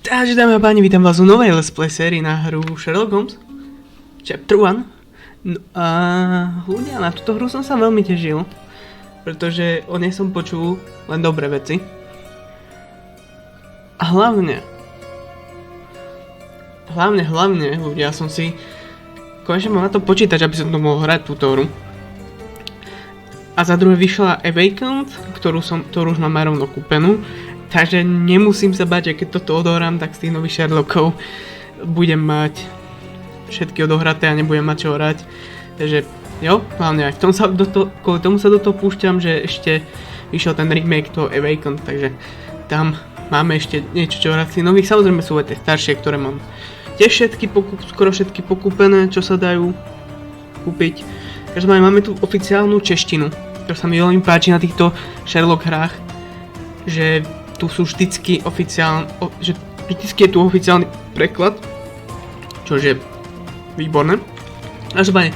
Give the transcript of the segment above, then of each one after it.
Takže dámy a páni, vítam vás u novej let's play sérii na hru Sherlock Holmes Chapter 1. No a ľudia, na túto hru som sa veľmi tešil, pretože o nej som počul len dobré veci. A hlavne ľudia, som si konečne mal na to počítať, aby som to mohol hrať túto hru. A za druhé vyšla Awakened, ktorú už mám aj rovno kúpenú. Takže nemusím sa bať, že keď toto odohrám, tak z tých nových Sherlockov budem mať všetky odohraté a nebudem mať čo hrať. Takže jo, hlavne aj kvôli tomu sa do toho púšťam, že ešte vyšiel ten remake toho Awakened, takže tam máme ešte niečo čo hrať z tých nových. Samozrejme sú aj tie staršie, ktoré mám tiež skoro všetky pokúpené, čo sa dajú kúpiť. Každopádne máme tu oficiálnu češtinu, ktorá sa mi veľmi páči na týchto Sherlock hrách, že tu sú vždycky je tu oficiálny preklad, čo je výborné. Každopádne,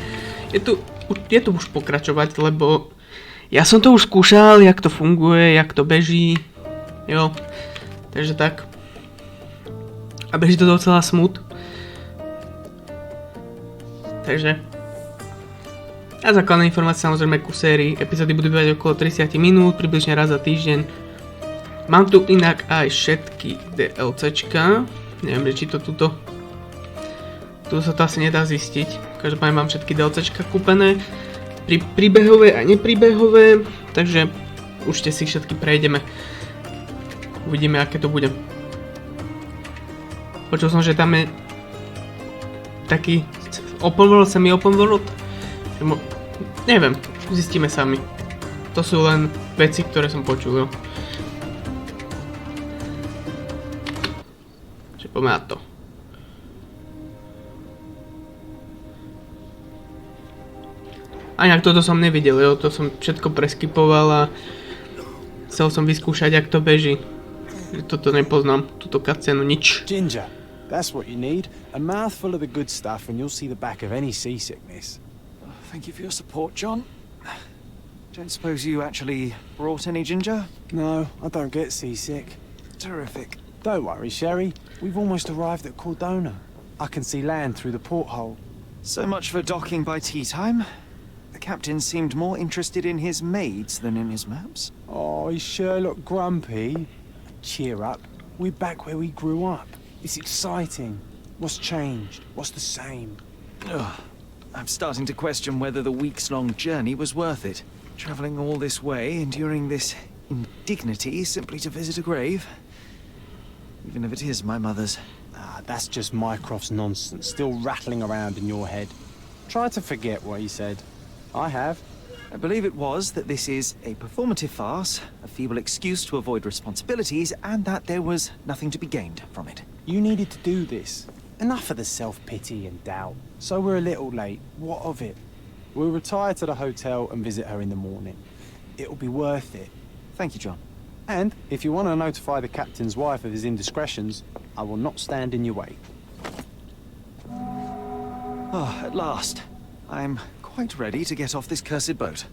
je tu už pokračovať, lebo ja som to už skúšal, jak to funguje, jak to beží, jo, takže tak. A beží to docela smooth. Takže a základná informácia samozrejme ku sérii, epizódy budú bývať okolo 30 minút, približne raz za týždeň. Mám tu inak aj všetky DLCčka, neviem, či to tu sa to asi nedá zistiť. Každopádne mám všetky DLCčka kúpené, príbehové a nepríbehové, takže určite si všetky prejdeme. Uvidíme, aké to bude. Počul som, že tam je taký semi-open world. Neviem, zistíme sami. To sú len veci, ktoré som počul, jo. Poďme na to. A inak toto som nevidel, jo, to som všetko preskipoval a chcel som vyskúšať, jak to beží. Toto nepoznám, túto cutscénu, nič. Ginger, that's what you need. A mouthful of the good stuff and you'll see the back of any seasickness. Thank you for your support, John. Don't suppose you actually brought any ginger? No, I don't get seasick. Terrific. Don't worry, Sherry. We've almost arrived at Cordona. I can see land through the porthole. So much for docking by tea time. The captain seemed more interested in his maids than in his maps. Oh, is Sherlock grumpy? Cheer up. We're back where we grew up. It's exciting. What's changed? What's the same? Ugh. I'm starting to question whether the weeks-long journey was worth it. Travelling all this way, enduring this indignity simply to visit a grave. Even if it is my mother's. Ah, that's just Mycroft's nonsense, still rattling around in your head. Try to forget what he said. I have. I believe it was that this is a performative farce, a feeble excuse to avoid responsibilities, and that there was nothing to be gained from it. You needed to do this. Enough of the self-pity and doubt. So we're a little late. What of it? We'll retire to the hotel and visit her in the morning. It'll be worth it. Thank you, John. And if you want to notify the captain's wife of his indiscretions, I will not stand in your way. Oh, at last. I'm quite ready to get off this cursed boat.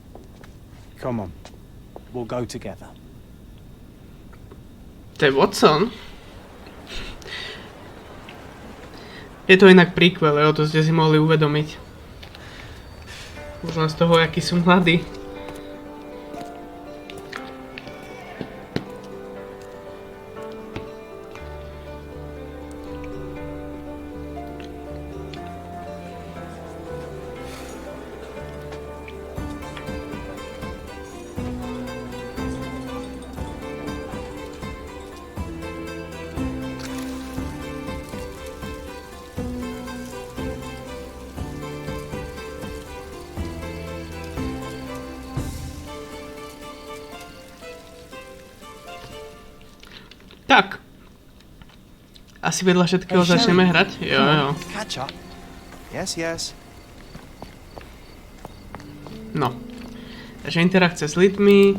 Come on. We'll go together. To je Watson. Je to inak prequel, jo, to ste si mohli uvedomiť. Už len z toho, aký sú mladí. Tak. Asi vedľa všetkého začneme hrať? Jo. Catch up. Yes. No. Takže interakcia s lidmi.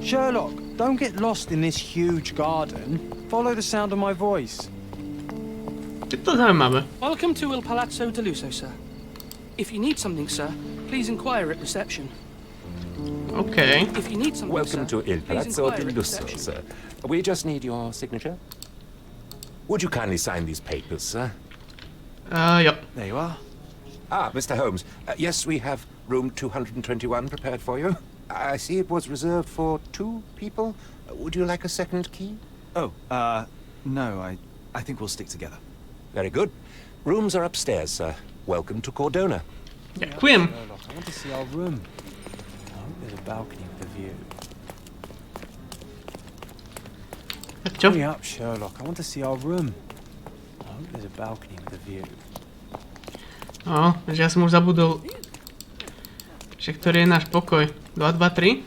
Sherlock, don't get lost in this huge garden. Follow the sound of my voice. Je to zaujímavé. Welcome to Il Palazzo de Lusso, sir. If you need something, sir, please inquire at reception. OK. If you need something, Welcome to sir, Il please Palazzo inquire di at Lusso, reception. sir. We just need your signature. Would you kindly sign these papers, sir? Jo. There you are. Ah, Mr. Holmes. Yes, we have room 221 prepared for you. I see it was reserved for 2 people. Would you like a second key? Oh, no, I think we'll stick together. Very good. Rooms are upstairs, sir. Welcome to Cordona. Ďakujem. Sherlock, I want to see our room. I hope there's a balcony with a view. Tak čo? Hurry up, Sherlock. I want to see our room. I hope there's a balcony with a view. No, že ja som už zabudol. Že ktorý je náš pokoj? 2, 2, 3?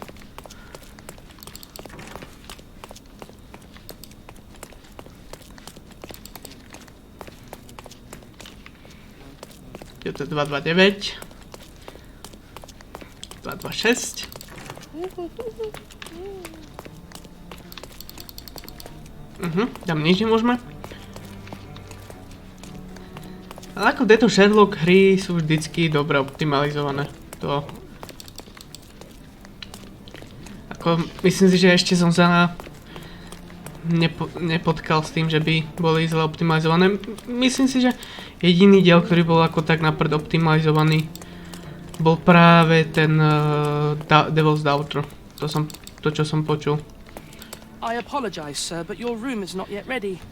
Je to 2, 2, 9. 2, 2, 6. Tam nič nemôžeme. Ale ako tieto Sherlock hry sú vždycky dobre optimalizované. To... Ako, myslím si, že ešte som sa nepotkal s tým, že by boli zle optimalizované. Myslím si, že jediný diel, ktorý bol ako tak naprd optimalizovaný, bol práve ten Devil's Daughter. To, čo som počul. I apologize, sir, but your room is not yet ready.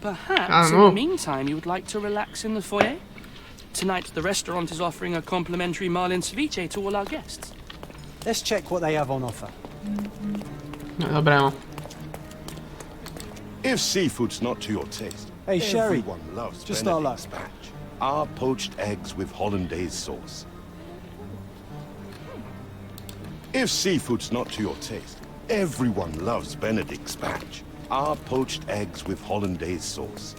Perhaps, in know. the meantime, you would like to relax in the foyer? Tonight, the restaurant is offering a complimentary marlin ceviche to all our guests. Let's check what they have on offer. No, dobré, no. If seafood's not to your taste, Hey, Sherry, everyone loves just our luck. Benedict spatch. Our poached eggs with hollandaise sauce. If seafood's not to your taste, everyone loves Benedict spatch. Our poached eggs with hollandaise sauce.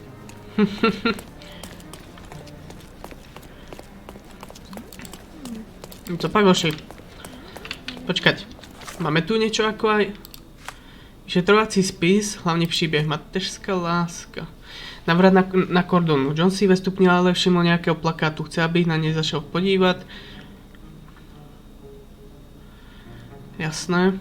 Co pak, hoši? Počkať. Máme tu niečo ako aj... Vyšetrovací spis, hlavný príbeh, mateřská láska. Navrat na kordonu. John si ve stupni ale všiml nejakého plakátu. Chce, aby na nej zašel podívať. Jasné.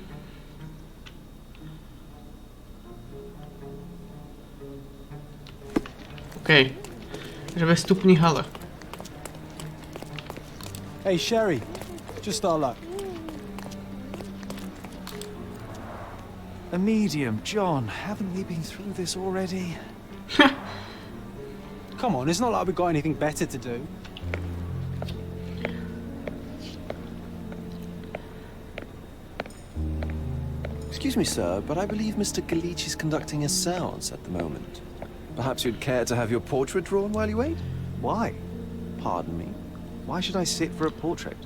OK. Že ve stupni hale. Hey, Sherry, just our luck. A medium, John. Haven't we been through this already? Come on, it's not like we've got anything better to do. Excuse me, sir, but I believe Mr. Galich is conducting a séance at the moment. Perhaps you'd care to have your portrait drawn while you wait? Why? Pardon me. Why should I sit for a portrait?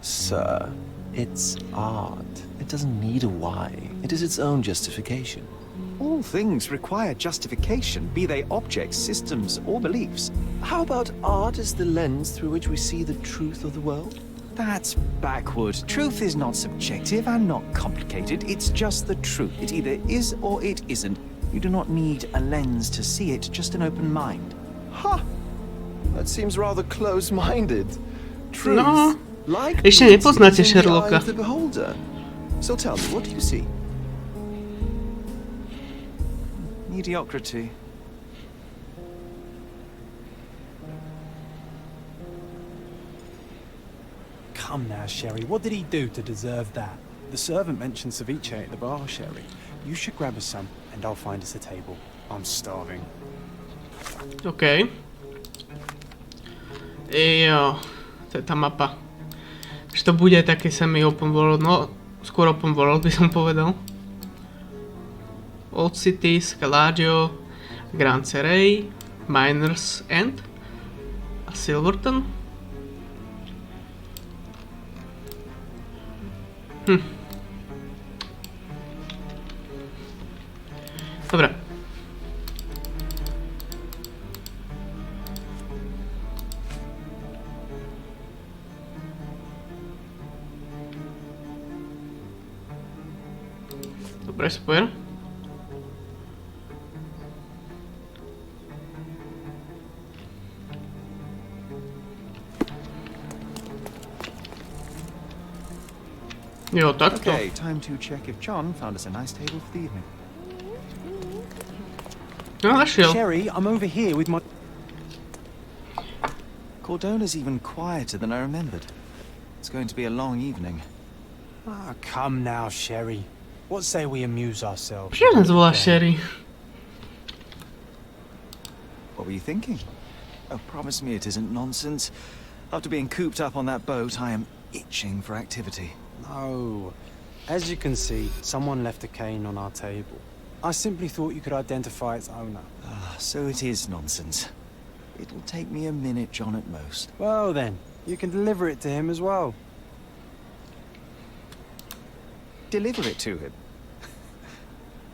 Sir, it's art. It doesn't need a why. It is its own justification. All things require justification, be they objects, systems, or beliefs. How about art as the lens through which we see the truth of the world? That's backward. Truth is not subjective and not complicated. It's just the truth. It either is or it isn't. You do not need a lens to see it, just an open mind. Ha! That seems rather close-minded. Truth, No. like Ešte beauty, nepoznáte is in the eye Sherlocka. of the beholder. So tell me, what do you see? Mediocrity. Come now, Sherry, what did he do to deserve that? The servant mentioned ceviche at the bar, Sherry. You should grab us some, and I'll find us a table. I'm starving. OK. Jo, to je tá mapa. Že to bude také semi-open world, no skôr open world by som povedal. Old City, Scalaggio, Grand Seray, Miners End a Silverton. Dobre. Dobre, super. Jo, takto. Okay, time to check if John found us a nice table for the evening. No, našiel. Sherry, I'm over here with my... Cordona's even quieter than I remembered. It's going to be a long evening. Ah, come now, Sherry. What say we amuse ourselves? Prečo nás volá Sherry? What were you thinking? Oh, promise me it isn't nonsense. After being cooped up on that boat, I am itching for activity. No. As you can see, someone left a cane on our table. I simply thought you could identify its owner. Ah, so it is nonsense. It'll take me a minute, John, at most. Well then, you can deliver it to him as well. Deliver it to him?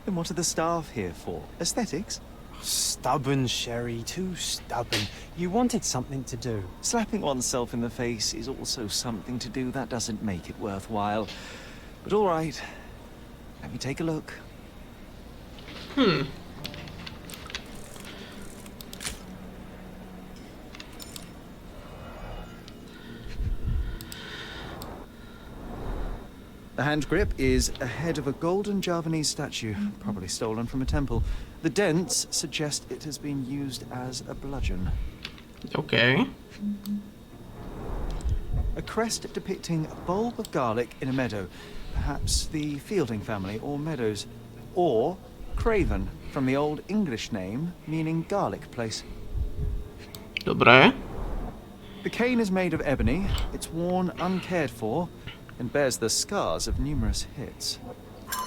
Then what are the staff here for? Aesthetics? Stubborn, Sherry, too stubborn. You wanted something to do. Slapping oneself in the face is also something to do. That doesn't make it worthwhile. But all right. Let me take a look. The hand grip is a head of a golden Javanese statue, probably stolen from a temple. The dents suggest it has been used as a bludgeon. OK. A crest depicting a bulb of garlic in a meadow. Perhaps the Fielding family or Meadows. Or Craven, from the Old English name meaning garlic place. Dobre. The cane is made of ebony. It's worn uncared for and bears the scars of numerous hits.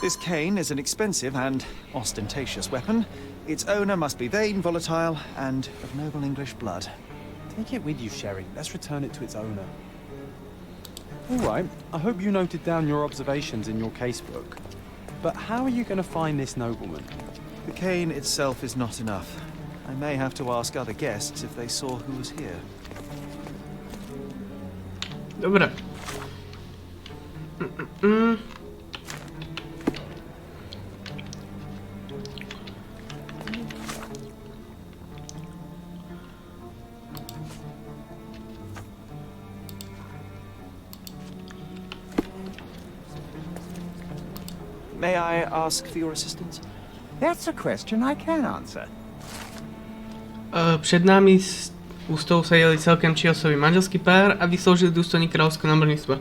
This cane is an expensive and ostentatious weapon. Its owner must be vain, volatile, and of noble English blood. Take it with you, Sherry. Let's return it to its owner. All right. I hope you noted down your observations in your casebook. But how are you going to find this nobleman? The cane itself is not enough. I may have to ask other guests if they saw who was here. Dobre. May I ask for your assistance? That's a question I can answer. Před námi u stolu sedeli celkem čiosový manželský pár a vysloužili důstojník kráľovského námorníctva.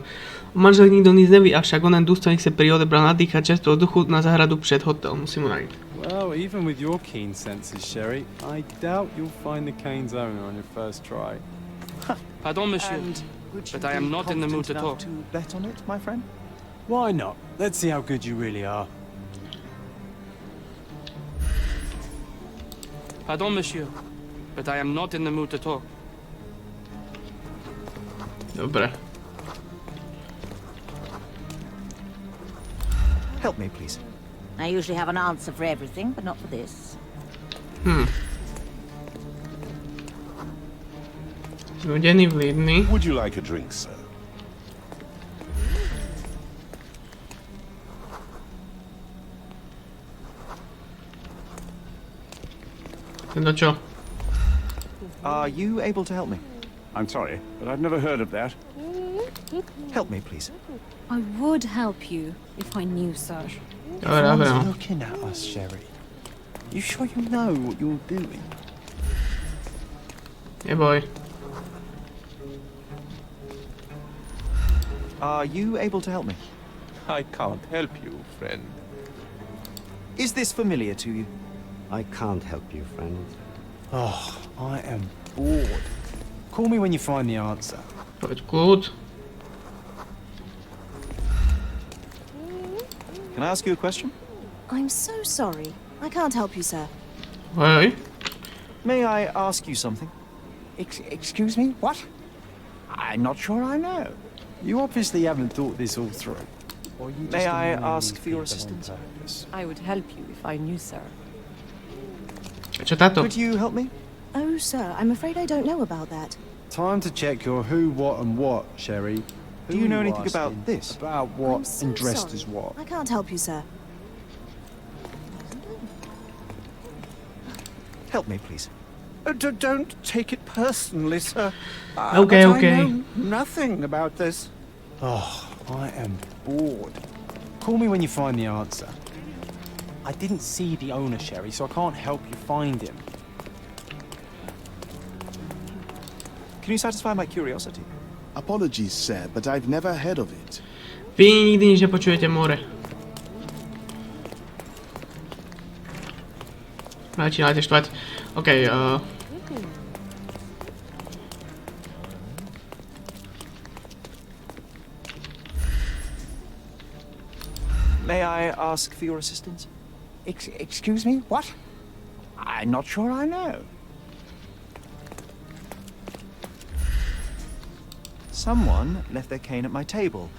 O manželek nikto nic neví, avšak onen důstojník sa pri odebral nadýchať čerstvého duchu na záhradu před hotel. Musím ho nájsť. Well, even with your keen senses, Sherry, I doubt you'll find the cane's owner on your first try. Pardon, monsieur, And would you but I am be not in the mood to confident talk. enough to bet on it, my friend? Why not? Let's see how good you really are. Pardon, monsieur, but I am not in the mood to talk. Dobre. Help me, please. I usually have an answer for everything, but not for this. Nudený, vlídny. Would you like a drink, sir? Tento čo? Are you able to help me? I'm sorry, but I've never heard of that. Help me, please. I would help you if I knew, sir. Dobre, dobre. Everyone's looking at us, Sherry. You sure you know what you're doing? Neboj. Are you able to help me? I can't help you, friend. Is this familiar to you? I can't help you, friend. Oh, I am bored. Call me when you find the answer. Poď kľud. Can I ask you a question? I'm so sorry. I can't help you, sir. Hej. May I ask you something? Excuse me? What? I'm not sure I know. You obviously haven't thought this all through. Or you just May I annoying ask for your people on assistance? purpose. I would help you if I knew, sir. A čo táto? Could you help me? Oh, sir, I'm afraid I don't know about that. Time to check your who, what, and what, Sherry. Do Who you know are anything about asking? this? About what I'm so and dressed sorry. as what? I can't help you, sir. Help me, please. Don't take it personally, sir. Okay, but okay. I know nothing about this. Oh, I am bored. Call me when you find the answer. I didn't see the owner, Sherry, so I can't help you find him. Can you satisfy my curiosity? Apologies, sir, but I've never heard of it. Vy nikdy nič nepočujete more. Začínate štvať. OK, May I ask for your assistance? Excuse me? What? I'm not sure I know. Someone left their cane at my table.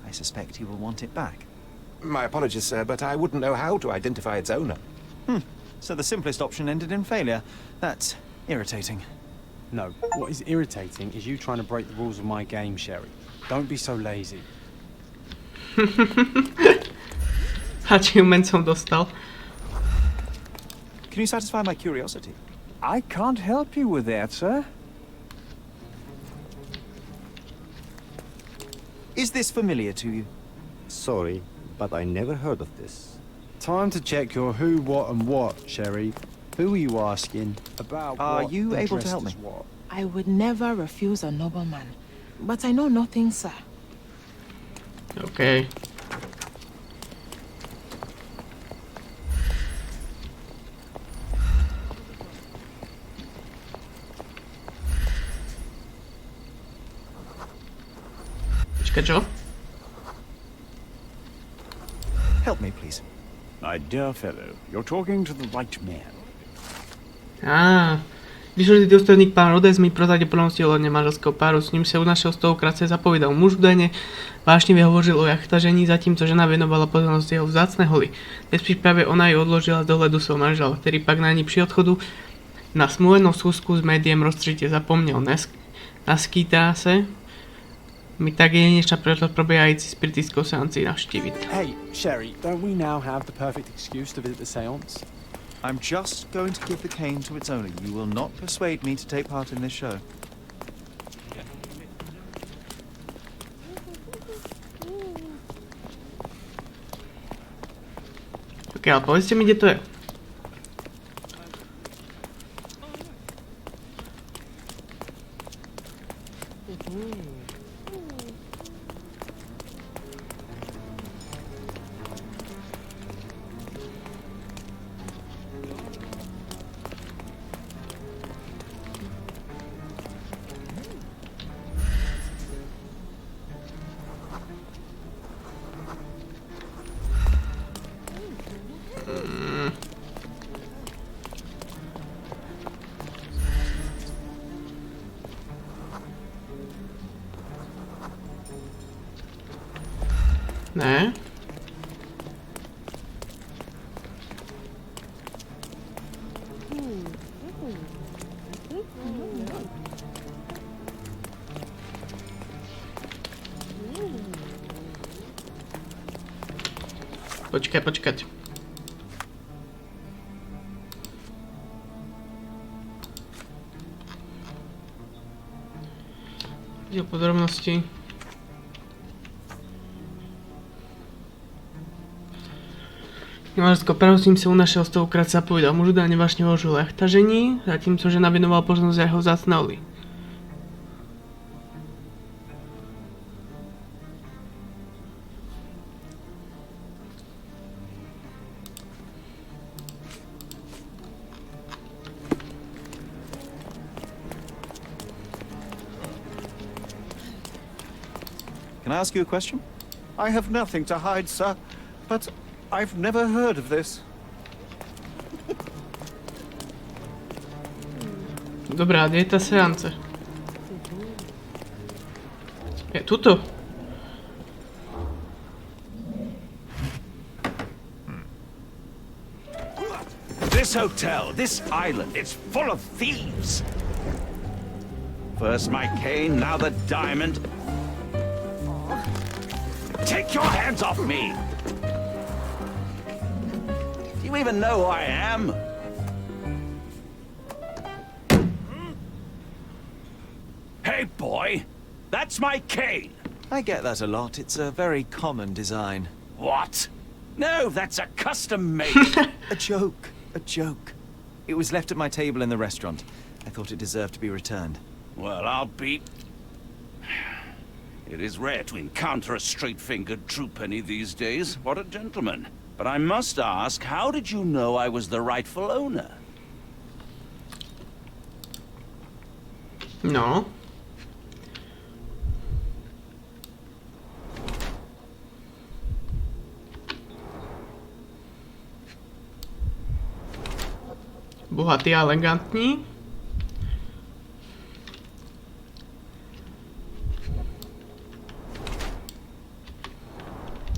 I suspect he will want it back. My apologies, sir, but I wouldn't know how to identify its owner. So the simplest option ended in failure. That's irritating. No, what is irritating is you trying to break the rules of my game, Sherry. Don't be so lazy. Achievement som dostal. Can you satisfy my curiosity? I can't help you with that, sir. Is this familiar to you? Sorry, but I never heard of this. Time to check your who, what, and what, Sherry. Who are you asking about? Are what you and able to dressed help as me? what? I would never refuse a nobleman, but I know nothing, sir. OK. Počkaj, čo? Help me, please. My dear fellow, you're talking to the right man. Vyšlý dôstojník pán Rhodes mi prozradil plnosti ohľadne manželského páru, s ním sa unašiel stokrát sa zapovedal muž údajne, vášnivě hovoril o jachtažení, zatímco žena venovala pozornosť jeho vzácne holy. Dnes pri práve ona ju odložila z dohľadu svojho manžela, ktorý pak na ní pri odchodu na smluvenú schůzku s médiem rozstřite zapomněl. Naskýtá se mi tak jedinečná príležitosť probiehající spiritistickou seanci navštívit. Hey, Sherry, don't we now have the perfect excuse to visit the seance? I'm just going to give the cane to its owner. You will not persuade me to take part in this show. OK, ale povedzte mi, kde to je. Ne. Počkať. Videl podrobnosti. Manželského páru, s ním sa unašiel stokrát zapovedal muž údajne vášne hovoril o jachtažení, zatímco žena venovala pozornosť za jeho vzácne holy. Can I ask you a question? I have nothing to hide, sir, but I've never heard of this. Dobrá, kde je tá seance? Je tuto. This hotel, this island, it's full of thieves. First my cane, now the diamond. Take your hands off me! Do you even know who I am? Hey, boy! That's my cane! I get that a lot. It's a very common design. What? No, that's a custom made. A joke. A joke. It was left at my table in the restaurant. I thought it deserved to be returned. Well, I'll be... It is rare to encounter a straight-fingered true penny these days. What a gentleman. But I must ask, how did you know I was the rightful owner? No. Bohatý a elegantní.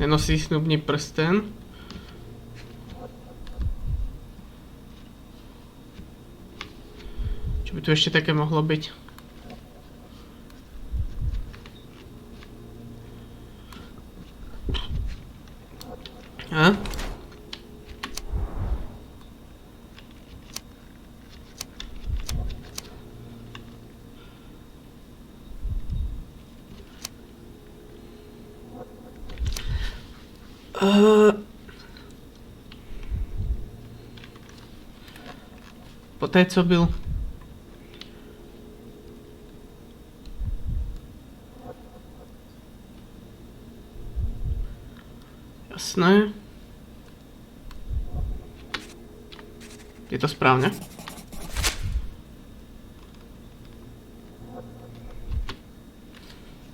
Nenosí snubný prsten. Čo by tu ešte také mohlo byť? A? Poté, co byl jasné. Je to správně?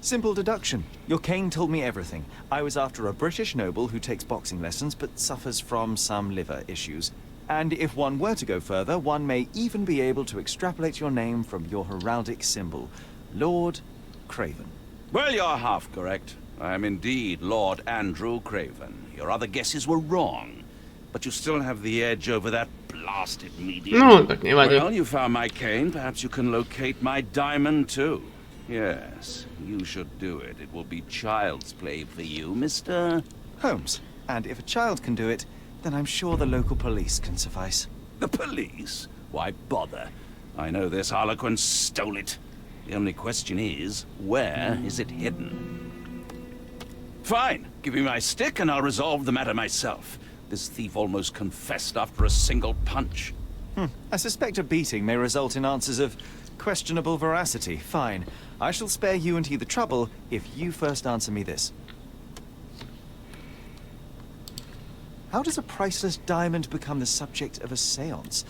Simple deduction. Your cane told me everything. I was after a British noble who takes boxing lessons but suffers from some liver issues. And if one were to go further, one may even be able to extrapolate your name from your heraldic symbol, Lord Craven. Well, you're half correct. I am indeed Lord Andrew Craven. Your other guesses were wrong. But you still have the edge over that blasted medium. No, tak nevadí. Well, you found my cane. Perhaps you can locate my diamond too. Yes, you should do it. It will be child's play for you, Mr. Holmes. And if a child can do it, then I'm sure the local police can suffice. The police? Why bother? I know this harlequin stole it. The only question is, where is it hidden? Fine. Give me my stick and I'll resolve the matter myself. This thief almost confessed after a single punch. I suspect a beating may result in answers of questionable veracity. Fine. I shall spare you and he the trouble if you first answer me this. How does a priceless diamond become the subject of a séance?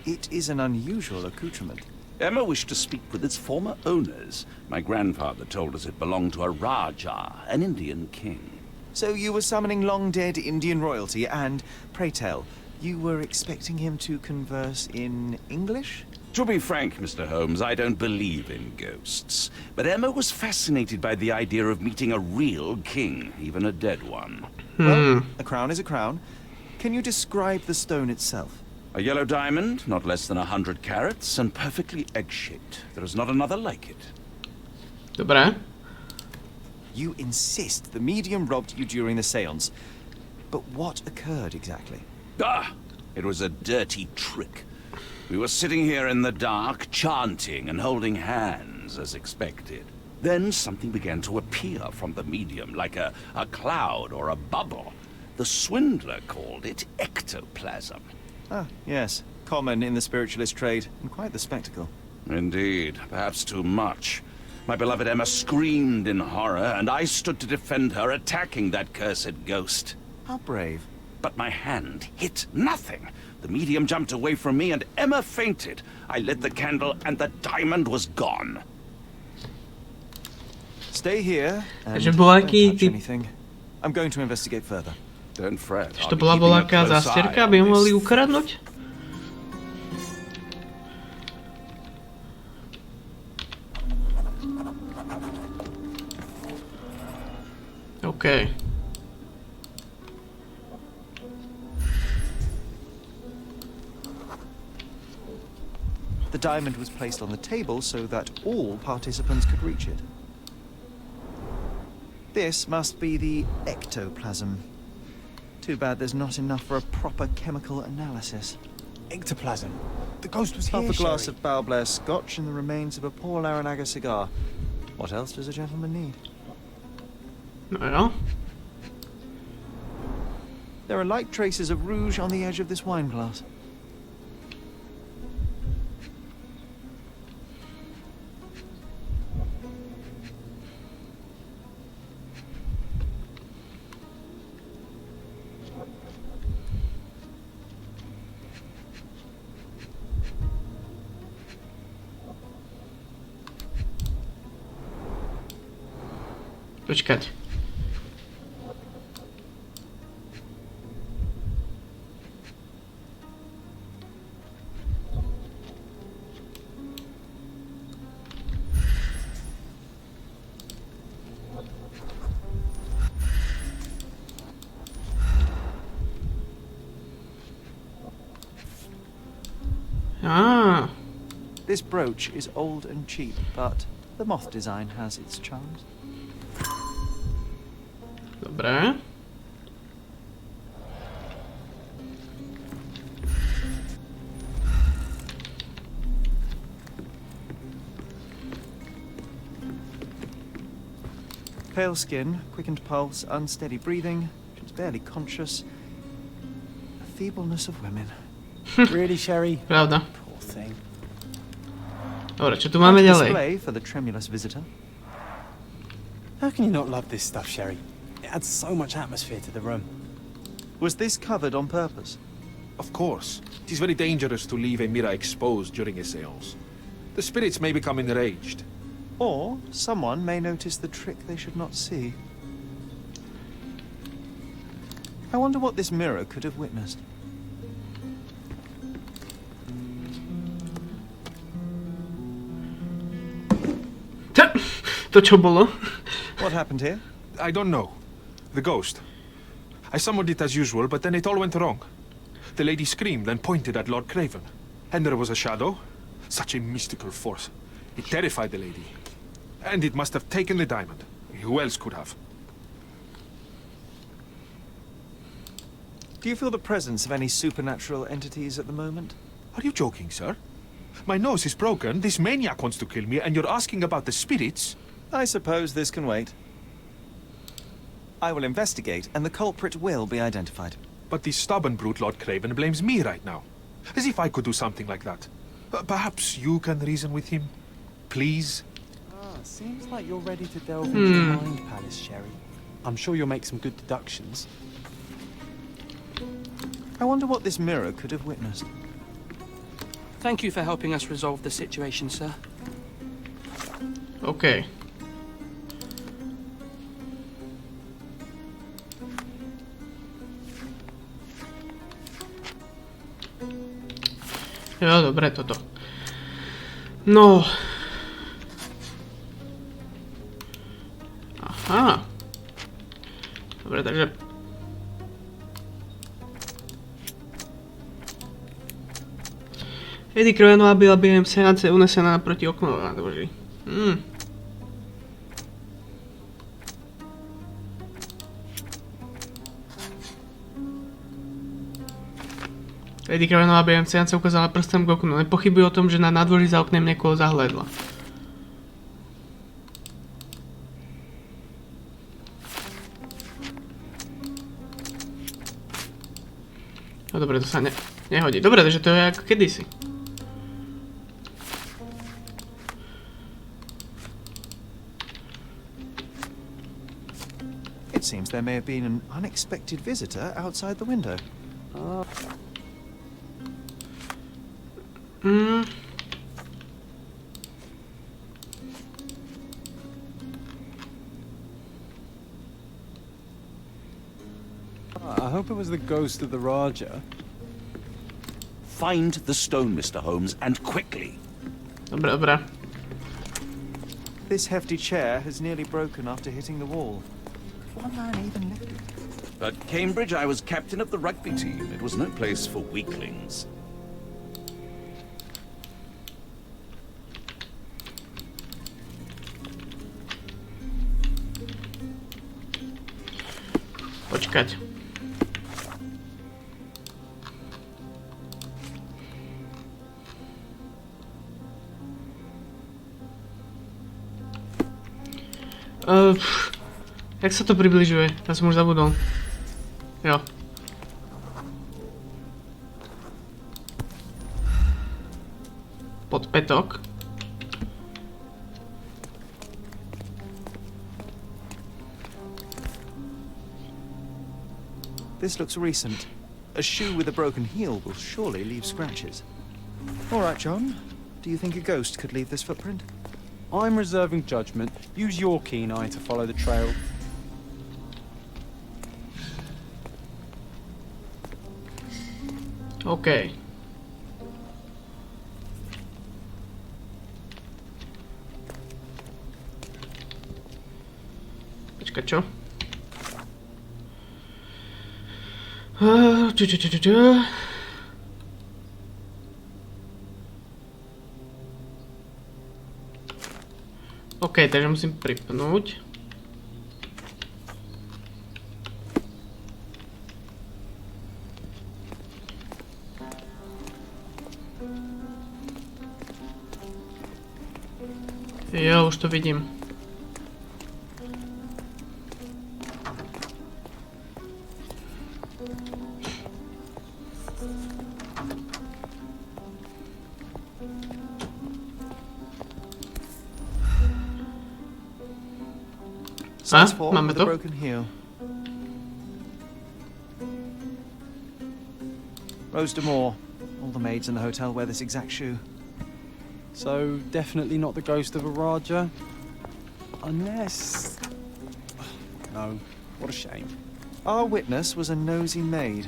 It is an unusual accoutrement. Emma wished to speak with its former owners. My grandfather told us it belonged to a Raja, an Indian king. So you were summoning long-dead Indian royalty and, pray tell, you were expecting him to converse in English? To be frank, Mr. Holmes, I don't believe in ghosts. But Emma was fascinated by the idea of meeting a real king, even a dead one. Well, a crown is a crown. Can you describe the stone itself? A yellow diamond, not less than 100 carats, and perfectly egg-shaped. There is not another like it. Dobré. You insist the medium robbed you during the séance. But what occurred exactly? It was a dirty trick. We were sitting here in the dark, chanting and holding hands, as expected. Then something began to appear from the medium, like a cloud or a bubble. The swindler called it ectoplasm. Ah, yes. Common in the spiritualist trade, and quite the spectacle. Indeed, perhaps too much. My beloved Emma screamed in horror, and I stood to defend her, attacking that cursed ghost. How brave. But my hand hit nothing. The medium jumped away from me, and Emma fainted. I lit the candle, and the diamond was gone. Stay here, and Takže don't aký touch typ... anything. I'm going to investigate further. Don't fret. Že to bola voľaká zastierka, aby ho mohli ukradnúť? OK. The diamond was placed on the table so that all participants could reach it. This must be the ectoplasm. Too bad there's not enough for a proper chemical analysis. Ectoplasm? The ghost was here, Half a glass Sherry. of Balblair scotch and the remains of a Paul Aranaga cigar. What else does a gentleman need? No jo. There are light traces of rouge on the edge of this wine glass. Počkať. Ah. This brooch is old and cheap, but the moth design has its charms. Dobre. Pale skin, quickened pulse, unsteady breathing. She's barely conscious. The feebleness of women. Really, Sherry? Pravda. Poor thing. Dobre, čo tu máme ďalej? Display for the tremulous visitor. How can you not love this stuff, Sherry? It adds so much atmosphere to the room. Was this covered on purpose? Of course. It is very dangerous to leave a mirror exposed during a seance. The spirits may become enraged. Or someone may notice the trick they should not see. I wonder what this mirror could have witnessed. To čo bolo? What happened here? I don't know. The ghost. I summoned it as usual, but then it all went wrong. The lady screamed and pointed at Lord Craven. And there was a shadow. Such a mystical force. It terrified the lady. And it must have taken the diamond. Who else could have? Do you feel the presence of any supernatural entities at the moment? Are you joking, sir? My nose is broken, this maniac wants to kill me, and you're asking about the spirits? I suppose this can wait. I will investigate, and the culprit will be identified. But the stubborn brute Lord Craven blames me right now. As if I could do something like that. Perhaps you can reason with him? Please? Seems like you're ready to delve into the Mind Palace, Sherry. I'm sure you'll make some good deductions. I wonder what this mirror could have witnessed. Thank you for helping us resolve the situation, sir. OK. Jo, dobre, toto. No. Aha. Dobre, takže... Eddie Krojanová byla během seance unesena naproti oknu na dvoří. Eddie Krojanová během seance ukázala prstem k oknu. Nepochybuji o tom, že na nádvoří za oknem někoho zahlédla. No dobre, to sa nehodí. Dobre, takže to je ako kedysi. It seems there may have been an unexpected visitor outside the window. I hope it was the ghost of the Raja. Find the stone, Mr. Holmes, and quickly. Dobre, dobre. This hefty chair has nearly broken after hitting the wall. One man even lifted it. At Cambridge, I was captain of the rugby team. It was no place for weaklings. Počkať. Jak sa to približuje? Ja som už zabudol. Jo. Podpätok. This looks recent. A shoe with a broken heel will surely leave scratches. All right, John. Do you think a ghost could leave this footprint? I'm reserving judgment. Use your keen eye to follow the trail. OK. Počkaj, čo? OK, takže musím pripnúť. Jo, už to vidím. Máme to? Rose D'Amour. All the maids in the hotel wear this exact shoe. So, definitely not the ghost of a Raja? Unless... No, what a shame. Our witness was a nosy maid.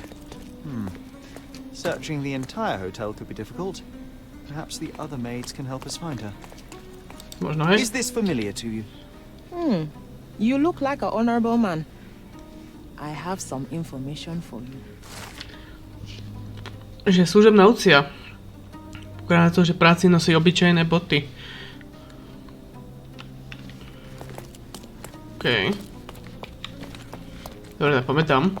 Searching the entire hotel could be difficult. Perhaps the other maids can help us find her. Is this familiar to you? You look like an honorable man. I have some information for you. Že služebná Lucia. Pokiaľ na to, že práci nosí obyčajné boty. OK. Dobre, pamätám.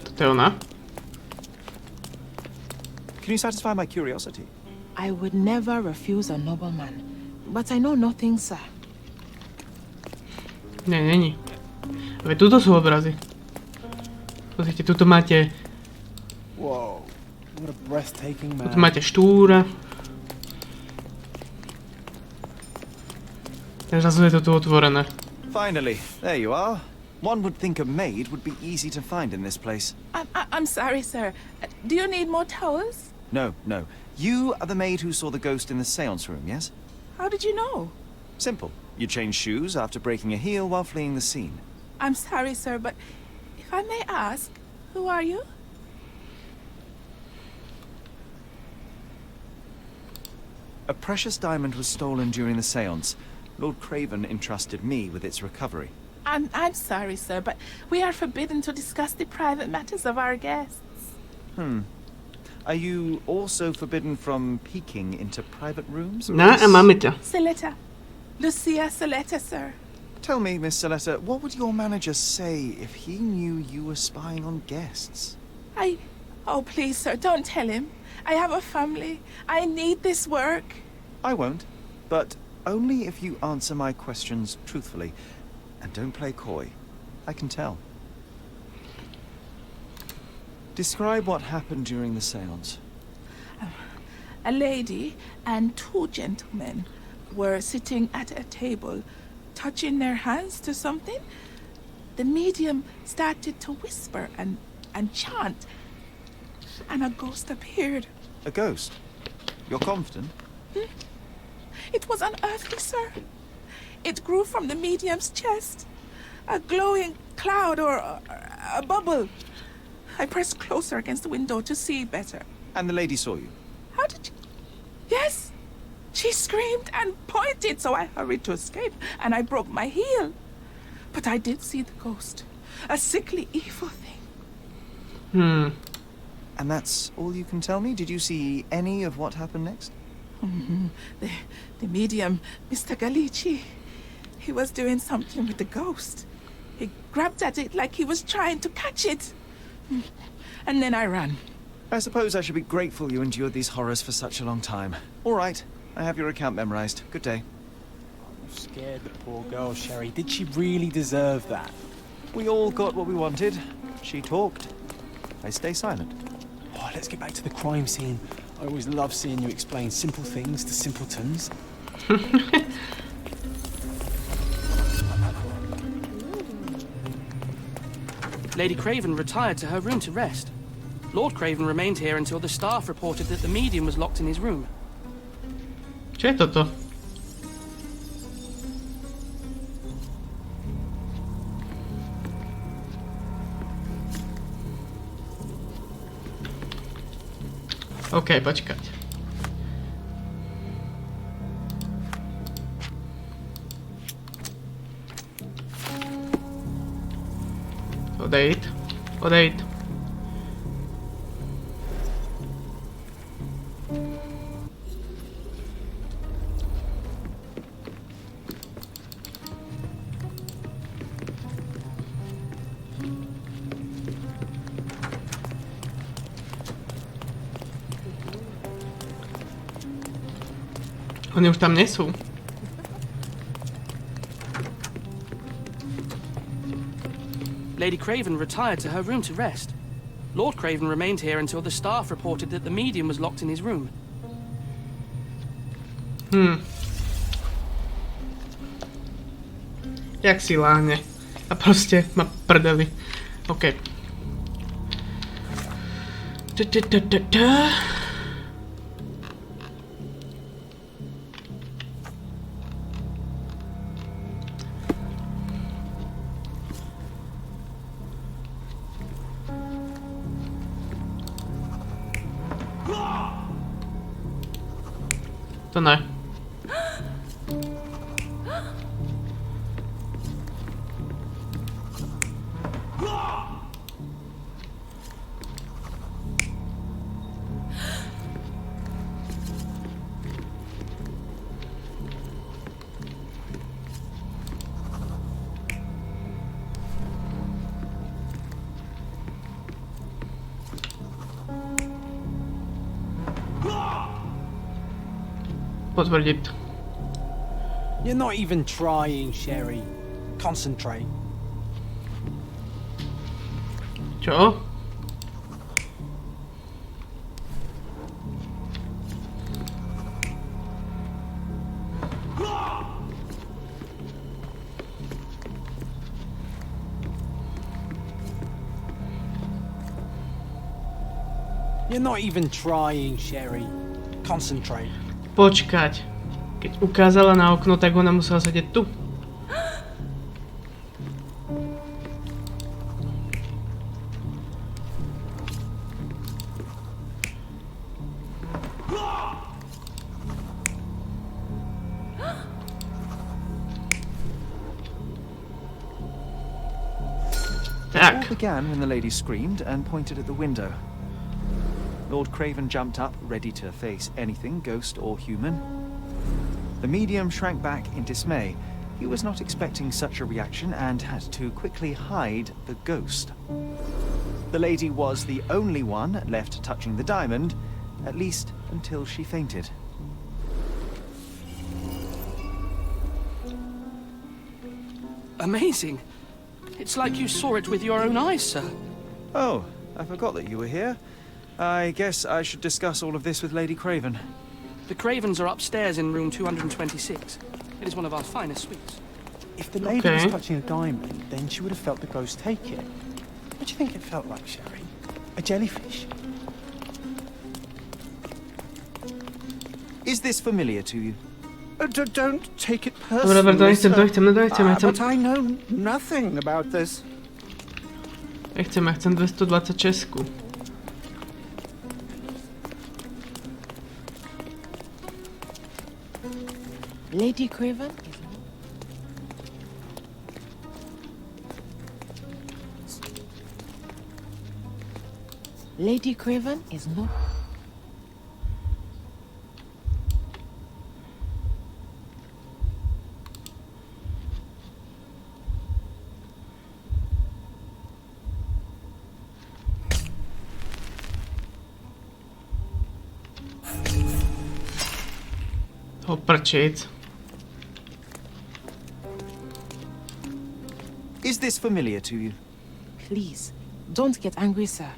Toto je ona. Can you satisfy my curiosity? I would never refuse a nobleman, but I know nothing, sir. Není. Veď tuto sú obrazy. Pozrite, tuto máte... Wow, what a breathtaking man. Tuto máte štúra. Zrazu je to tu otvorené. Finally, there you are. One would think a maid would be easy to find in this place. I'm sorry, sir. Do you need more towels? No. You are the maid who saw the ghost in the seance room, yes? How did you know? Simple. You changed shoes after breaking a heel while fleeing the scene. I'm sorry, sir, but if I may ask, who are you? A precious diamond was stolen during the seance. Lord Craven entrusted me with its recovery. I'm sorry, sir, but we are forbidden to discuss the private matters of our guests. Are you also forbidden from peeking into private rooms? Máme ťa. Saletta. Lucia Saletta, sir. Tell me, Miss Saletta, what would your manager say if he knew you were spying on guests? Oh, please, sir, don't tell him. I have a family. I need this work. I won't, but only if you answer my questions truthfully. And don't play coy. I can tell. Describe what happened during the seance. A lady and two gentlemen were sitting at a table, touching their hands to something. The medium started to whisper and chant, and a ghost appeared. A ghost? You're confident? It was unearthly, sir. It grew from the medium's chest. A glowing cloud or a bubble. I pressed closer against the window to see better. And the lady saw you? How did you... Yes! She screamed and pointed, so I hurried to escape, and I broke my heel. But I did see the ghost. A sickly, evil thing. And that's all you can tell me? Did you see any of what happened next? The medium, Mr. Galici, he was doing something with the ghost. He grabbed at it like he was trying to catch it. And then I ran. I suppose I should be grateful you endured these horrors for such a long time. All right, I have your account memorized. Good day. You scared the poor girl, Sherry. Did she really deserve that? We all got what we wanted. She talked. I stay silent. Oh, let's get back to the crime scene. I always love seeing you explain simple things to simpletons. Lady Craven retired to her room to rest. Lord Craven remained here until the staff reported that the medium was locked in his room. Čo je toto? OK, počkať. Odejít. Odejít. Oni už tam nesú. Lady Craven retired to her room to rest. Lord Craven remained here until the staff reported that the medium was locked in his room. Jak si láhne. A proste ma prdeli. OK. To ne. Potvrdiť. You're not even trying, Sherry. Concentrate. Čo? You're not even trying, Sherry. Concentrate. Počkať. Keď ukázala na okno, tak ona musela sedieť tu. It all began when the lady screamed and pointed at the window. Lord Craven jumped up, ready to face anything, ghost or human. The medium shrank back in dismay. He was not expecting such a reaction and had to quickly hide the ghost. The lady was the only one left touching the diamond, at least until she fainted. Amazing. It's like you saw it with your own eyes, sir. Oh, I forgot that you were here. I guess I should discuss all of this with Lady Craven. The Cravens are upstairs in room 226. It is one of our finest suites. If the lady was touching a diamond, then she would have felt the ghost take it. What do you think it felt like, Sherry? A jellyfish? Is this familiar to you? Don't take it Dobra, personally, nechcem. but I know nothing about this. Ja chcem 226. Lady Craven? Lady Craven is not... Poprčiť. Is this familiar to you? Please, don't get angry, sir.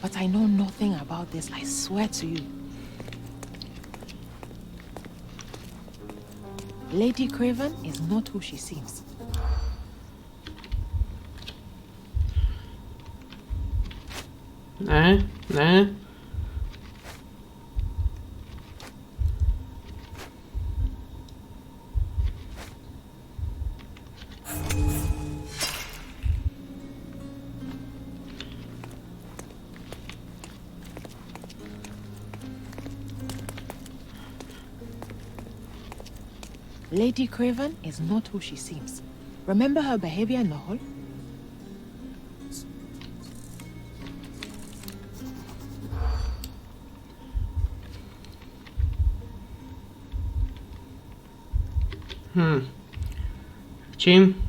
But I know nothing about this, I swear to you. Lady Craven is not who she seems. Ne, ne. Lady Craven is not who she seems. Remember her behavior in the hall? Čím?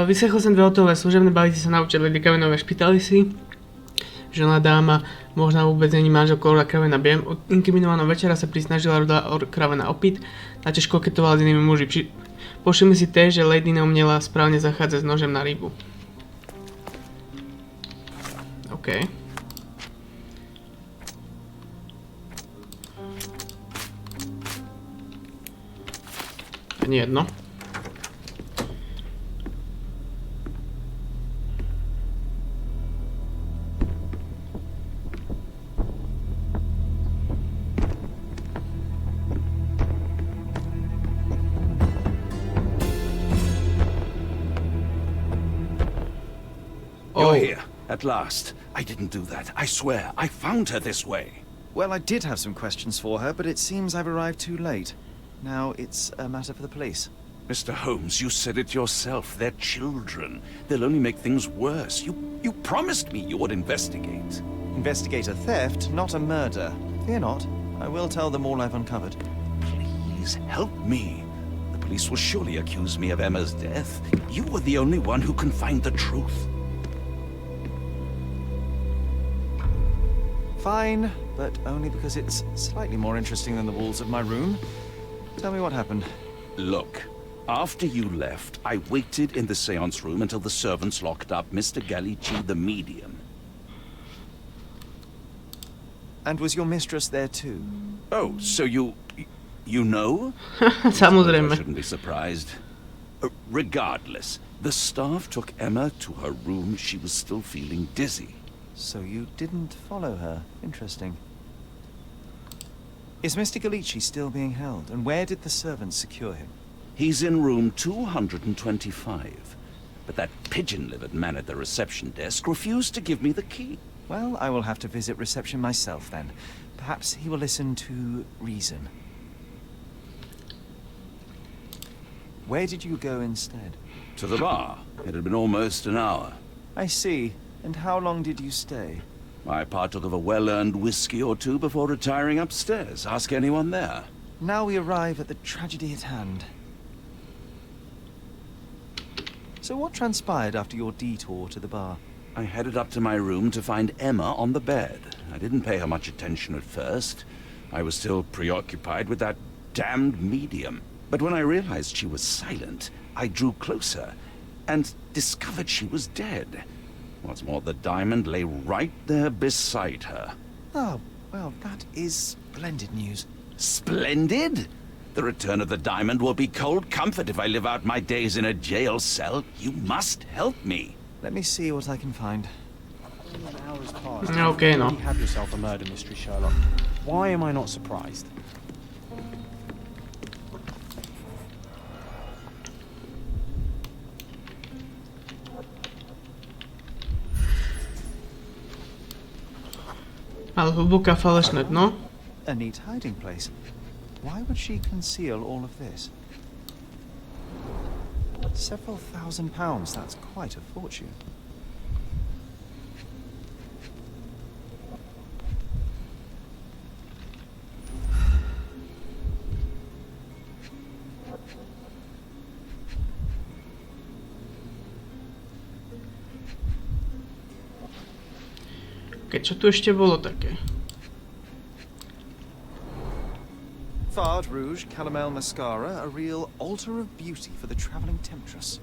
Vyslechl jsem dve hotové služebné balíky sa naučiť Lady Cravenové. Špýtali si, že ona dáma možná vôbec není manželkou Lorda Cravena. Biem od inkriminovaného večera sa prisnažila Lorda Cravena opiť, načež koketovala s inými muži. Povšimli si též, že Lady neumiela správne zachádzať s nožem na rybu. OK. Ani jedno. You're here, at last. I didn't do that. I swear, I found her this way. Well, I did have some questions for her, but it seems I've arrived too late. Now it's a matter for the police. Mr. Holmes, you said it yourself. They're children. They'll only make things worse. You promised me you would investigate. Investigate a theft, not a murder. Fear not. I will tell them all I've uncovered. Please help me. The police will surely accuse me of Emma's death. You were the only one who can find the truth. Fine, but only because it's slightly more interesting than the walls of my room. Tell me what happened. Look, after you left, I waited in the seance room until the servants locked up Mr. Galici, the medium. And was your mistress there too? Oh, so you know? Samozrejme. I shouldn't be surprised. Regardless, the staff took Emma to her room. She was still feeling dizzy. So you didn't follow her. Interesting. Is Mr. Galici still being held? And where did the servants secure him? He's in room 225. But that pigeon-livered man at the reception desk refused to give me the key. Well, I will have to visit reception myself then. Perhaps he will listen to reason. Where did you go instead? To the bar. It had been almost an hour. I see. And how long did you stay? I partook of a well-earned whiskey or two before retiring upstairs. Ask anyone there. Now we arrive at the tragedy at hand. So what transpired after your detour to the bar? I headed up to my room to find Emma on the bed. I didn't pay her much attention at first. I was still preoccupied with that damned medium. But when I realized she was silent, I drew closer and discovered she was dead. What's more, the diamond lay right there beside her. Oh, well, that is splendid news. Splendid? The return of the diamond will be cold comfort if I live out my days in a jail cell. You must help me. Let me see what I can find. An hour's passed. Okay, no. You have yourself a murder mystery, Sherlock. Why am I not surprised? Ale hlboká falešné dno. A neat hiding place. Why would she conceal all of this? Several £1,000s, that's quite a fortune. Ok, čo tu ešte bolo také? Fard Rouge Caramel Mascara, a real altar of beauty for the travelling temptress.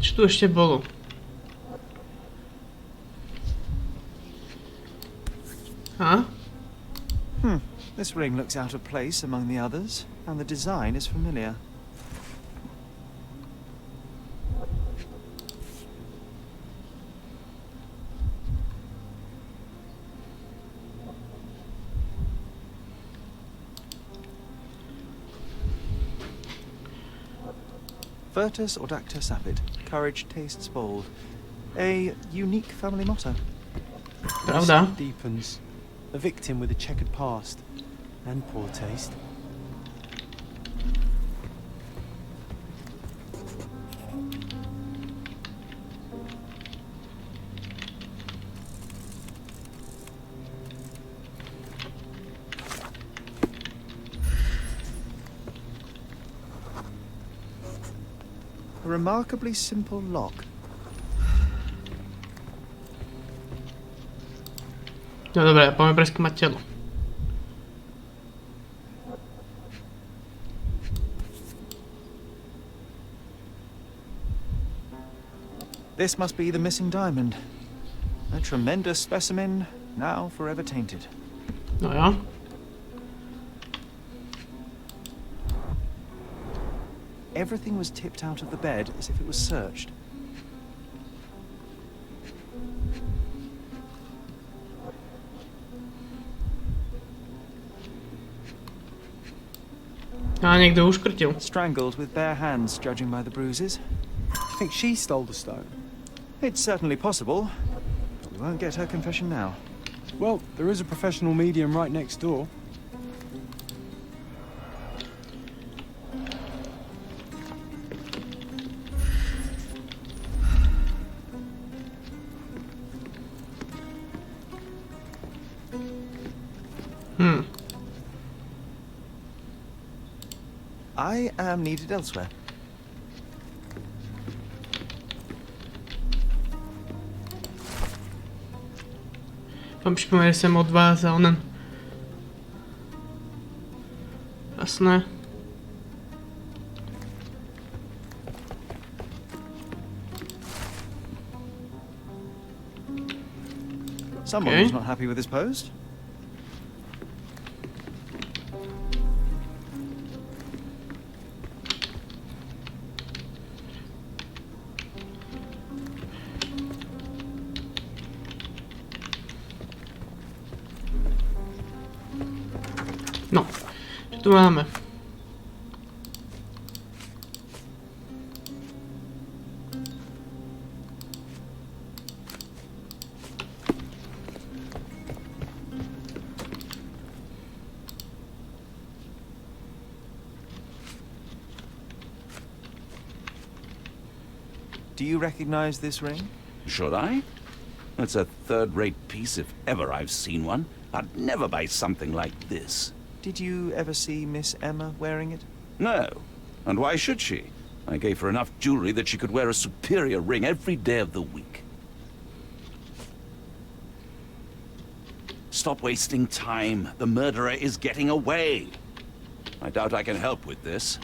Čo tu ešte bolo? Huh? This ring looks out of place among the others, and the design is familiar. Virtus Audacta Sapid. Courage tastes bold. A unique family motto. Pravda? Deepens. A victim with a checkered past and poor taste. A remarkably simple lock. No dobré, poďme preskúmať telo. This must be the missing diamond. A tremendous specimen, now forever tainted. No ja. Everything was tipped out of the bed as if it was searched. A niekto uškrtil. Strangled with bare hands, judging by the bruises. Do you think she stole the stone? It's certainly possible, but we won't get her confession now. Well, there is a professional medium right next door. I am needed elsewhere. Vám připomněl, že jsem odvázal onen. Jasné. Someone was not happy with his post. No, čo tu máme? Do you recognize this ring? Should I? It's a third-rate piece if ever I've seen one. I'd never buy something like this. Did you ever see Miss Emma wearing it? No. And why should she? I gave her enough jewelry that she could wear a superior ring every day of the week. Stop wasting time. The murderer is getting away. I doubt I can help with this.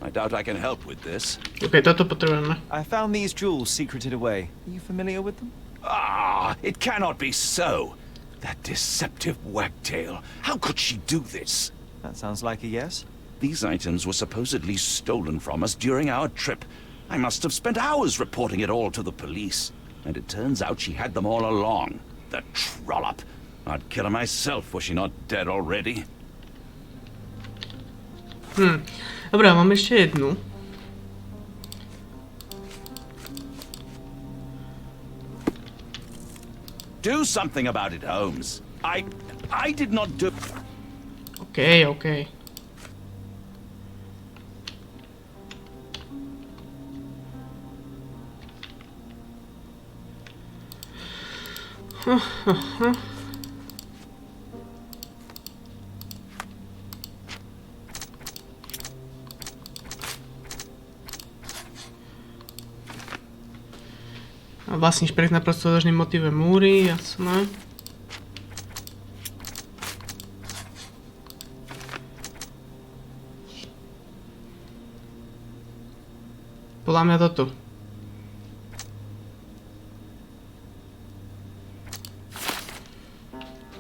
Okay, toto potrebujeme. I found these jewels secreted away. Are you familiar with them? Ah, it cannot be so. That deceptive wagtail. How could she do this? That sounds like a yes. These items were supposedly stolen from us during our trip. I must have spent hours reporting it all to the police. And it turns out she had them all along. The trollop. I'd kill her myself, was she not dead already? Dobrá, mám ešte jednu. Do something about it, Holmes. I did not do... Okay. Vlastníš projekt na prostodožným motíve múry, jasné. Podľa mňa toto.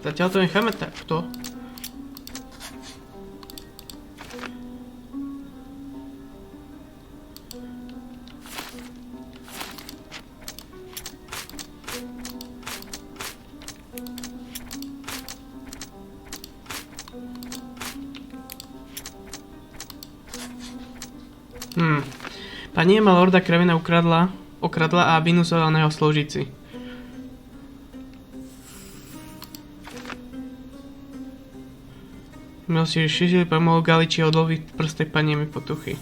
Zatiaľ to necháme takto. Pani Emma Lorda Crevena okradla a vynucovala na jeho sloužici. Milosti šířili pomohol Galiči odloviť prstej pani Emmy Potuchy.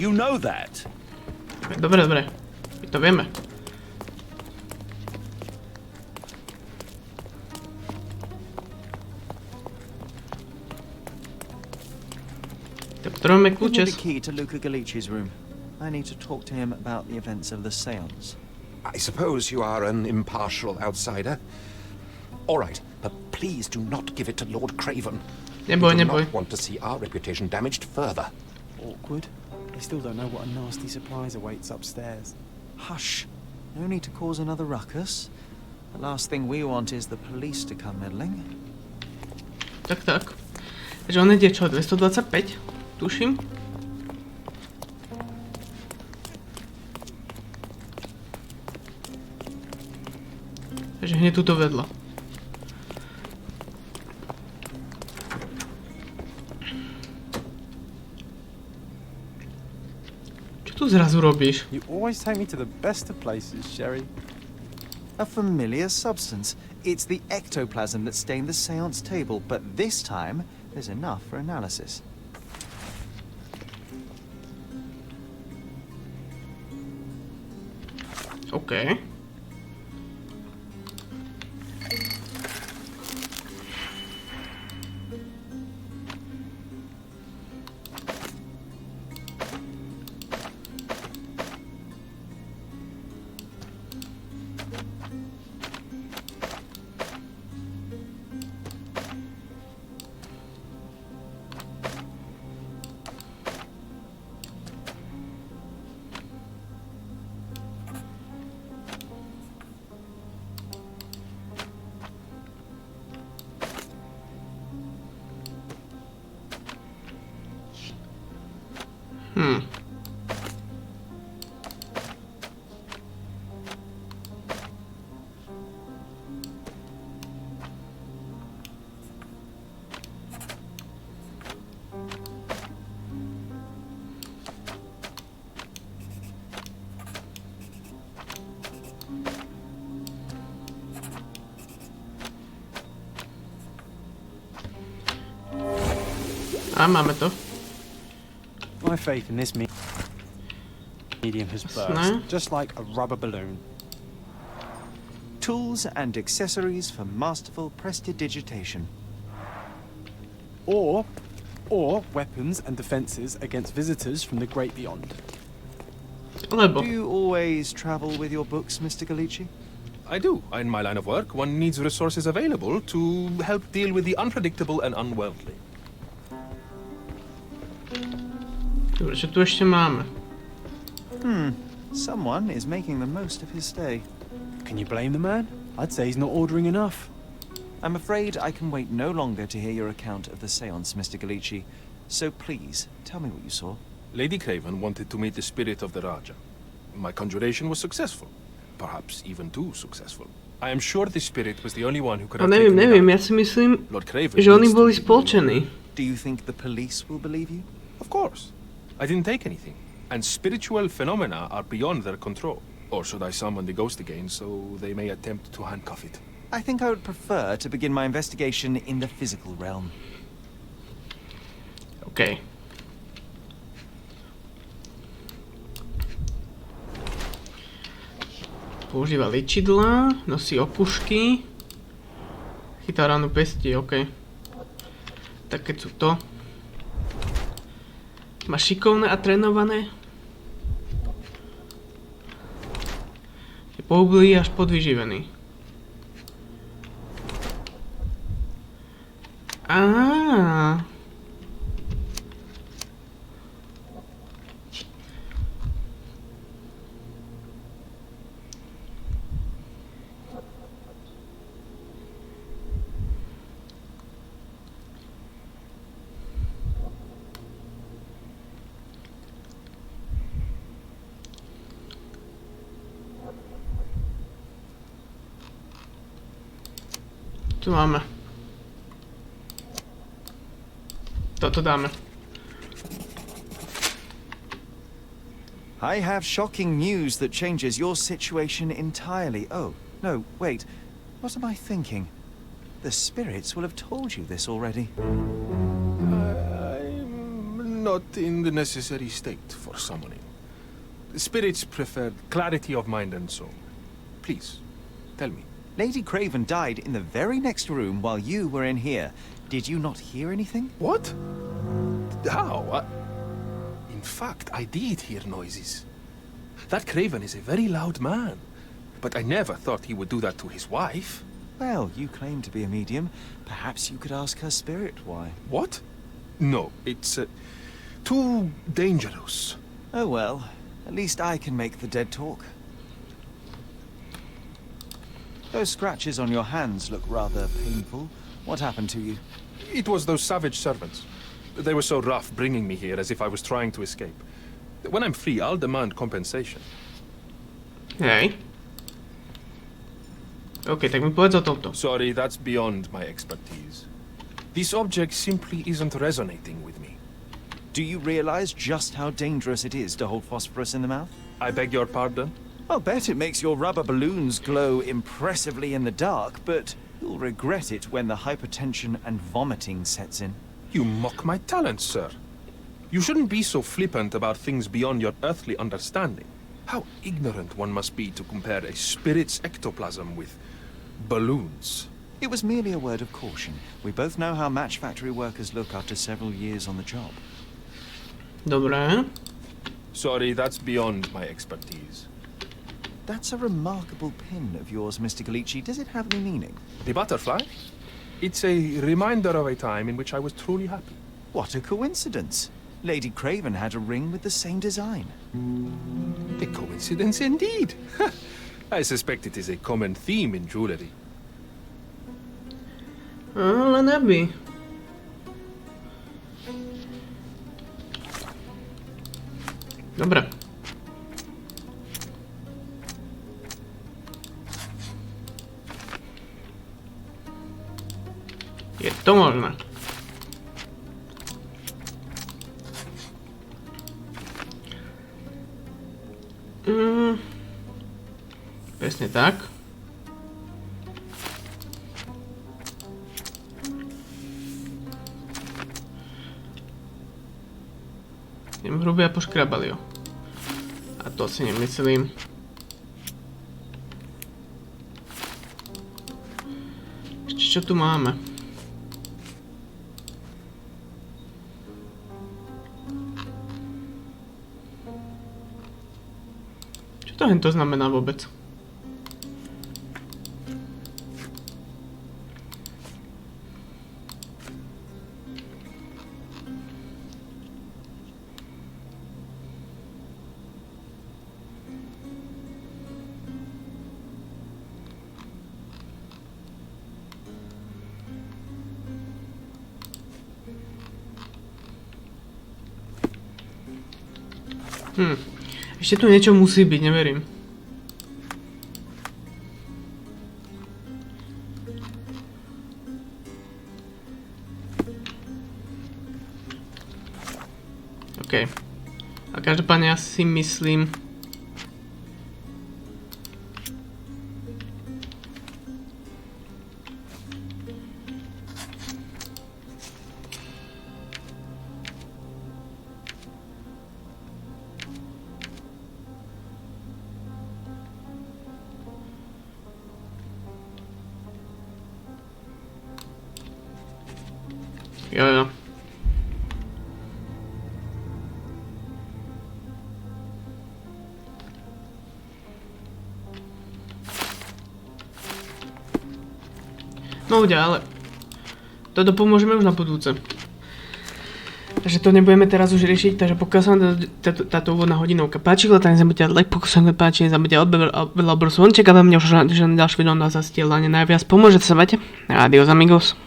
You know that. Dobre. My to vieme. Give me the key to Luca Galici's room. I need to talk to him about the events of the séance. I suppose you are an impartial outsider. All right, but please do not give it to Lord Craven. We do not want to see our reputation damaged further. Awkward. They still don't know what a nasty surprise awaits upstairs. Hush. No need to cause another ruckus. The last thing we want is the police to come meddling. Tak. Takže on ide čo? 225? Tuším. Takže hneď tuto vedľa. Čo tu zrazu robíš? You always take me to the best of places, Sherry. A familiar substance. It's the ectoplasm that stained the séance table, but this time there's enough for analysis. OK. A máme to. My faith in this medium has burst, just like a rubber balloon. Tools and accessories for masterful prestidigitation. Or weapons and defenses against visitors from the great beyond. Do you always travel with your books, Mr. Galici? I do. In my line of work, one needs resources available to help deal with the unpredictable and unworldly. Dobre, čo tu ešte máme? Someone is making the most of his stay. Can you blame the man? I'd say he's not ordering enough. I'm afraid I can wait no longer to hear your account of the séance, Mr. Galici. So please, tell me what you saw. Lady Craven wanted to meet the spirit of the Raja. My conjuration was successful. Perhaps even too successful. I am sure the spirit was the only one who could have taken neviem, ja si myslím, že oni boli spolčení. Do you think the police will believe you? Of course. I didn't take anything. And spiritual phenomena are beyond their control. Or should I summon the ghost again so they may attempt to handcuff it? I think I would prefer to begin my investigation in the physical realm. Okay. Používa liečidlá, nosí opušky. Chytá ránu pesti, OK. Tak keď sú to. Má šikovné a trénované. Je pohublý až podvyživený. Á. Tu máme. Toto dáme. I have shocking news that changes your situation entirely. Oh, no, wait. What am I thinking? The spirits will have told you this already. I'm not in the necessary state for summoning. The spirits prefer clarity of mind and soul. Please, tell me. Lady Craven died in the very next room while you were in here. Did you not hear anything? What? How? In fact, I did hear noises. That Craven is a very loud man. But I never thought he would do that to his wife. Well, you claim to be a medium. Perhaps you could ask her spirit why. What? No, it's too dangerous. Oh well, at least I can make the dead talk. Those scratches on your hands look rather painful. What happened to you? It was those savage servants. They were so rough bringing me here as if I was trying to escape. When I'm free, I'll demand compensation. Hej. OK, tak mi povedz o tomto. Sorry, that's beyond my expertise. This object simply isn't resonating with me. Do you realize just how dangerous it is to hold phosphorus in the mouth? I beg your pardon? I'll bet it makes your rubber balloons glow impressively in the dark, but you'll regret it when the hypertension and vomiting sets in. You mock my talents, sir. You shouldn't be so flippant about things beyond your earthly understanding. How ignorant one must be to compare a spirit's ectoplasm with balloons. It was merely a word of caution. We both know how match factory workers look after several years on the job. Dobre. Sorry, that's beyond my expertise. That's a remarkable pin of yours, Mr. Galici. Does it have any meaning? The butterfly? It's a reminder of a time in which I was truly happy. What a coincidence. Lady Craven had a ring with the same design. A coincidence indeed. I suspect it is a common theme in jewelry. Ale neby. Dobre. Je to možné. Presne tak. Idem hrubé a poškrabali ho. A to si nemyslím. Ešte čo tu máme? Čo to hento znamená vôbec? Ešte tu niečo musí byť, neverím. OK. A každopádne ja si myslím... Jo. No ale toto pomôžeme už na budúce. Takže to nebudeme teraz už riešiť, takže pokiaľ sa vám táto úvodná hodinovka páčila, tak nezabudnite like, pokiaľ sa vám páči, nezabudnite odber veľa obrovskú. Čakávame mňa už na ďalšie video na zastieľanie najviac. Pomôžete sa, mate. Adios amigos.